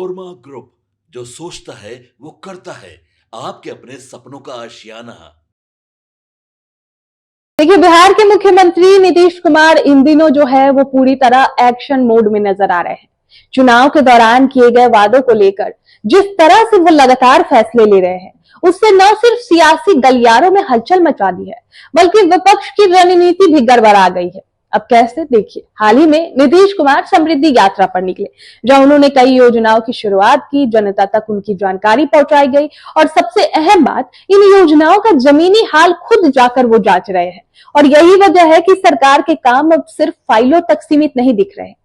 Korma group, जो सोचता है वो करता है। आपके अपने सपनों का आशियाना। देखिए, बिहार के मुख्यमंत्री नीतीश कुमार इन दिनों जो है वो पूरी तरह एक्शन मोड में नजर आ रहे हैं। चुनाव के दौरान किए गए वादों को लेकर जिस तरह से वो लगातार फैसले ले रहे हैं, उससे न सिर्फ सियासी गलियारों में हलचल मचा दी है, बल्कि विपक्ष की रणनीति भी गड़बड़ा गई है। अब कैसे, देखिए, हाल ही में नीतीश कुमार समृद्धि यात्रा पर निकले, जहां उन्होंने कई योजनाओं की शुरुआत की, जनता तक उनकी जानकारी पहुंचाई गई और सबसे अहम बात, इन योजनाओं का जमीनी हाल खुद जाकर वो जांच रहे हैं। और यही वजह है कि सरकार के काम अब सिर्फ फाइलों तक सीमित नहीं दिख रहे हैं।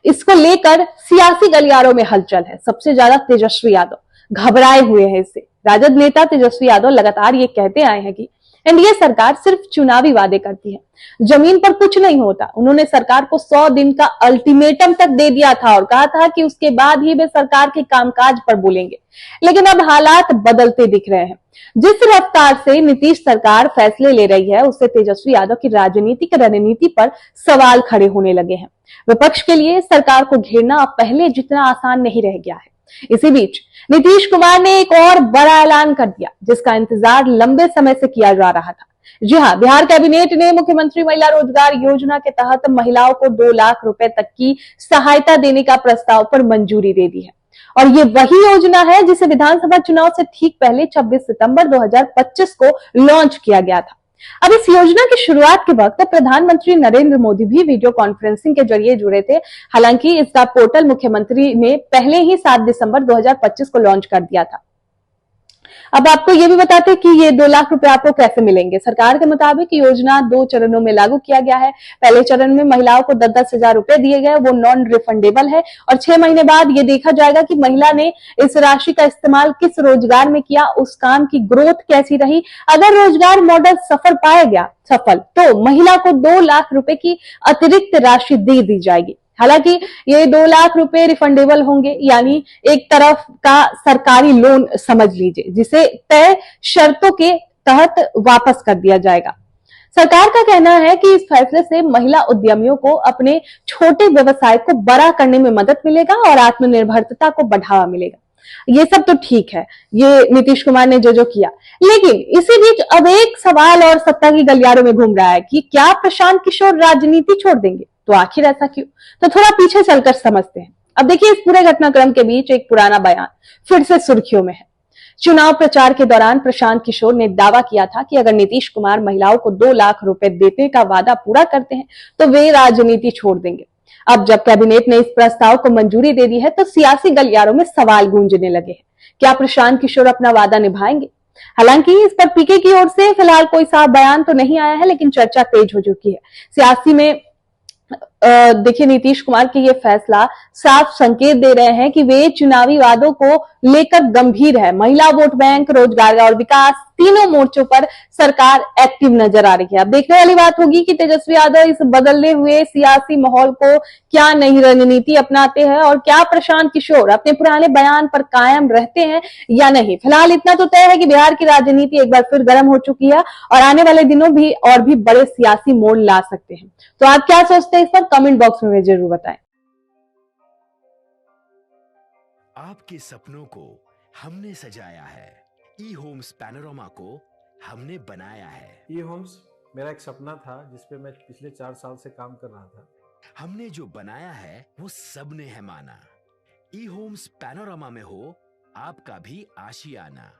इसको लेकर सियासी गलियारों में हलचल है। सबसे ज्यादा तेजस्वी यादव घबराए हुए हैं इससे। राजद नेता तेजस्वी यादव लगातार ये कहते आए हैं कि एनडीए सरकार सिर्फ चुनावी वादे करती है, जमीन पर कुछ नहीं होता। उन्होंने सरकार को 100 दिन का अल्टीमेटम तक दे दिया था और कहा था कि उसके बाद ही वे सरकार के कामकाज पर बोलेंगे। लेकिन अब हालात बदलते दिख रहे हैं। जिस रफ्तार से नीतीश सरकार फैसले ले रही है, उससे तेजस्वी यादव की राजनीतिक रणनीति पर सवाल खड़े होने लगे हैं। विपक्ष के लिए सरकार को घेरना अब पहले जितना आसान नहीं रह गया है। इसी बीच नीतीश कुमार ने एक और बड़ा ऐलान कर दिया, जिसका इंतजार लंबे समय से किया जा रहा था। जी हां, बिहार कैबिनेट ने मुख्यमंत्री महिला रोजगार योजना के तहत महिलाओं को 2 लाख रुपए तक की सहायता देने का प्रस्ताव पर मंजूरी दे दी है। और ये वही योजना है जिसे विधानसभा चुनाव से ठीक पहले 26 सितंबर 2025 को लॉन्च किया गया था। अब इस योजना की शुरुआत के वक्त प्रधानमंत्री नरेंद्र मोदी भी वीडियो कॉन्फ्रेंसिंग के जरिए जुड़े थे। हालांकि इसका पोर्टल मुख्यमंत्री ने पहले ही 7 दिसंबर 2025 को लॉन्च कर दिया था। अब आपको ये भी बताते हैं कि ये 2 लाख रुपए आपको कैसे मिलेंगे। सरकार के मुताबिक योजना 2 चरणों में लागू किया गया है। पहले चरण में महिलाओं को 10-10 हजार रुपए दिए गए, वो नॉन रिफंडेबल है और 6 महीने बाद ये देखा जाएगा कि महिला ने इस राशि का इस्तेमाल किस रोजगार में किया, उस काम की ग्रोथ कैसी रही। अगर रोजगार मॉडल सफल, तो महिला को 2 लाख रुपए की अतिरिक्त राशि दे दी जाएगी। हालांकि ये 2 लाख रुपए रिफंडेबल होंगे, यानी एक तरफ का सरकारी लोन समझ लीजिए, जिसे तय शर्तों के तहत वापस कर दिया जाएगा। सरकार का कहना है कि इस फैसले से महिला उद्यमियों को अपने छोटे व्यवसाय को बड़ा करने में मदद मिलेगा और आत्मनिर्भरता को बढ़ावा मिलेगा। ये सब तो ठीक है, ये नीतीश कुमार ने जो किया, लेकिन इसी बीच अब एक सवाल और सत्ता की गलियारों में घूम रहा है कि क्या प्रशांत किशोर राजनीति छोड़ देंगे? तो आखिर ऐसा क्यों? तो थोड़ा पीछे चलकर समझते हैं। अब देखिए, इस पूरे घटनाक्रम के बीच एक पुराना बयान फिर से सुर्खियों में है। चुनाव प्रचार के दौरान प्रशांत किशोर ने दावा किया था कि अगर नीतीश कुमार महिलाओं को 2 लाख रुपए देने का वादा पूरा करते हैं तो वे राजनीति छोड़ देंगे। अब जब कैबिनेट ने इस प्रस्ताव को मंजूरी दे दी है, तो सियासी गलियारों में सवाल गूंजने लगे हैं। क्या प्रशांत किशोर अपना वादा निभाएंगे? हालांकि इस पर पीके की ओर से फिलहाल कोई साफ बयान तो नहीं आया है, लेकिन चर्चा तेज हो चुकी है। सियासी में देखिए, नीतीश कुमार के ये फैसला साफ संकेत दे रहे हैं कि वे चुनावी वादों को लेकर गंभीर है। महिला वोट बैंक, रोजगार और विकास, तीनों मोर्चों पर सरकार एक्टिव नजर आ रही है। अब देखने वाली बात होगी कि तेजस्वी यादव इस बदलते हुए सियासी माहौल को क्या नई रणनीति अपनाते हैं और क्या प्रशांत किशोर अपने पुराने बयान पर कायम रहते हैं या नहीं। फिलहाल इतना तो तय है कि बिहार की राजनीति एक बार फिर गर्म हो चुकी है और आने वाले दिनों भी और भी बड़े सियासी मोड़ ला सकते हैं। तो आप क्या सोचते हैं इस पर कमेंट बॉक्स में जरूर बताएं। आपके सपनों को हमने सजाया है, ई होम्स पैनोरामा को हमने बनाया है। ई होम्स मेरा एक सपना था जिसपे मैं पिछले 4 साल से काम कर रहा था। हमने जो बनाया है वो सबने है माना। ई होम्स पैनोरामा में हो आपका भी आशियाना।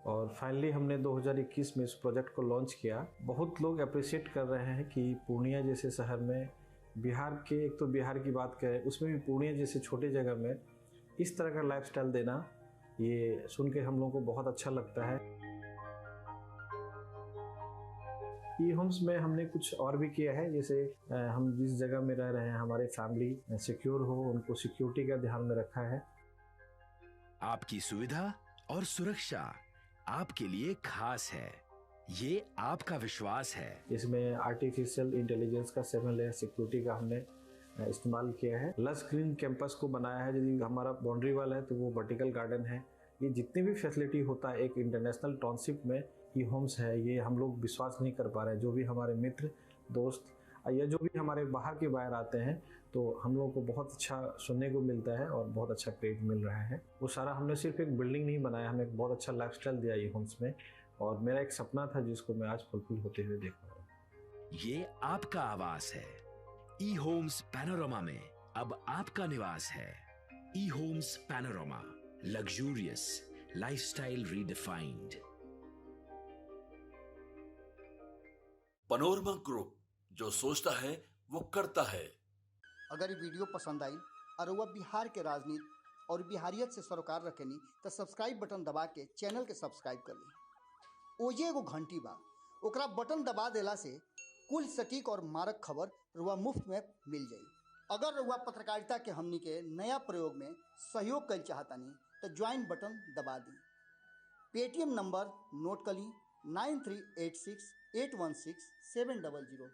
और फाइनली हमने 2021 में इस प्रोजेक्ट को लॉन्च किया। बहुत लोग अप्रिशिएट कर रहे हैं कि पूर्णिया जैसे शहर में, बिहार के, एक तो बिहार की बात करें उसमें भी पूर्णिया जैसे छोटे जगह में इस तरह का लाइफस्टाइल देना, ये सुन के हम लोगों को बहुत अच्छा लगता है। ई होम्स में हमने कुछ और भी किया है, जैसे हम जिस जगह में रह रहे हैं हमारे फैमिली सिक्योर हो, उनको सिक्योरिटी का ध्यान में रखा है। आपकी सुविधा और सुरक्षा आपके लिए खास है, ये आपका विश्वास है। इसमें आर्टिफिशियल इंटेलिजेंस का 7 लेयर सिक्योरिटी का हमने इस्तेमाल किया है। लस ग्रीन कैंपस को बनाया है। यदि हमारा बाउंड्री वाल है तो वो वर्टिकल गार्डन है। ये जितनी भी फैसिलिटी होता है एक इंटरनेशनल टाउनशिप में ई होम्स है, ये हम लोग विश्वास नहीं कर पा रहे हैं। जो भी हमारे मित्र, दोस्त या जो भी हमारे बाहर के बाहर आते हैं तो हम लोगों को बहुत अच्छा सुनने को मिलता है और बहुत अच्छा क्रेडिट मिल रहा है। वो सारा हमने सिर्फ एक बिल्डिंग नहीं बनाया, हमें एक बहुत अच्छा लाइफस्टाइल दिया ई होम्स में, और मेरा एक सपना था जिसको मैं आज फुलफिल होते हुए देख रहा हूँ। ये आपका आवास है। ई होम्स पैनोरमा में अब आपका निवास है। E Homes Panorama, luxurious lifestyle redefined. Panorama Group, जो सोचता है वो करता है। अगर ये वीडियो पसंद आई और वह बिहार के राजनीति और बिहारियत से सरोकार रखेनी तो सब्सक्राइब बटन दबा के चैनल के सब्सक्राइब कर ली। ओजे एगो घंटी बा, ओकरा बटन दबा देला से कुल सटीक और मारक खबर रुआ मुफ्त में मिल जाई। अगर रुआ पत्रकारिता के हमनी के नया प्रयोग में सहयोग कर चाहतानी तो ज्वाइन बटन दबा दी। पेटीएम नंबर नोट कर ली 9386816700।